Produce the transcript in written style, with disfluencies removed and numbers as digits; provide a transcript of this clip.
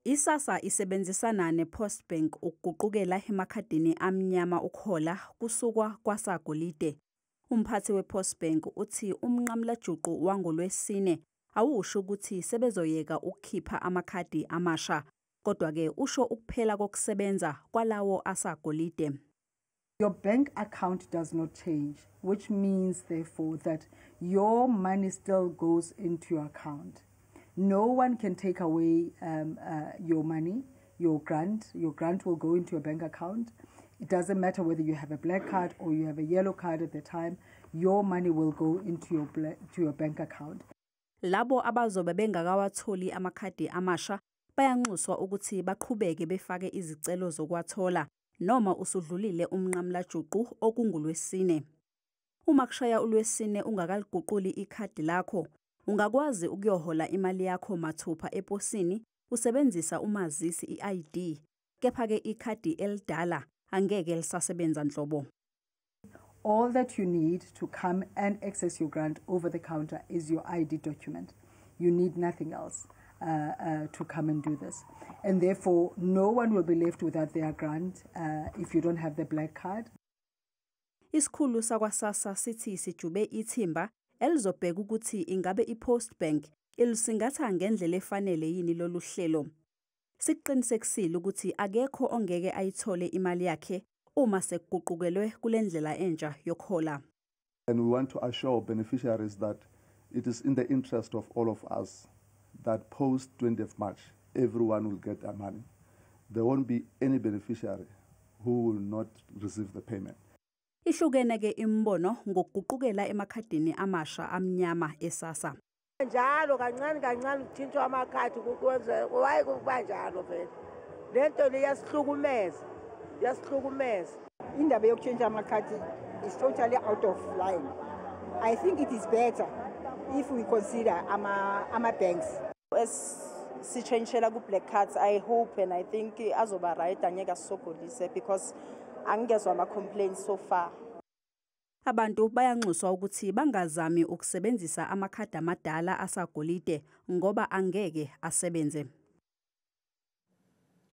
ISASSA isebenzisana nePostbank ukuguqukela emakhadini amnyama ukuhola kusukwa kwasagolide. Umphathi wePostbank uthi umnqamlajuqu wangoLwesine awusho ukuthi sebezoyeka ukukhipha amakhadi amasha, kodwa-ke usho ukuphela kokusebenza kwalawo asagolide. Your bank account does not change, which means, therefore, that your money still goes into your account. No one can take away your money, your grant. Your grant will go into your bank account. It doesn't matter whether you have a black card or you have a yellow card at the time, your money will go into your bank account. Labo abazobe bengakawatholi amakhadi amasha bayanxuswa ukuthi baqhubeke befake izicelo zokwathola noma usudlulile umnqamlajuqu okunguLwesine. Uma kushaya uLwesine ungakaliguquli ikhadi lakho, ungakwazi ukuyohola imali yakho mathupha eposini usebenzisa umazisi i-ID, kepha-ke ikhadi elidala angeke lisasebenza nhlobo. All that you need to come and access your grant over the counter is your ID document. You need nothing else to come and do this. And therefore, no one will be left without their grant if you don't have the black card. Isikhulu sakwa-SASSA sithi sijube ithimba elizobheka ukuthi ingabe iPostbank ilisingatha ngendlela efanele yini lolu hlelo. Siqinisekisile ukuthi akekho ongeke ayithole imali yakhe uma sekuguqukelwe kule ndlela entsha yokhola. And we want to assure beneficiaries that it is in the interest of all of us that post 20th March, everyone will get their money. There won't be any beneficiary who will not receive the payment. Ihlukene-ke imbono ngokuguqukela emakhadini amasha amnyama eSASSA. Njalo kancane kancane kuthintwa amakhadi kukwenza waye kuba njalo vele. Lento liyasihlukumeza. Indaba yokutshintsha amakhadi is totally out of line. I think it is better if we consider ama banks. As sitshentshela ku-black cards, I hope and I think azoba right angeke asogolise because angezwa ama-complaints so far. Abantu bayanxuswa ukuthi bangazami ukusebenzisa amakhadi amadala asagolide ngoba angeke asebenze.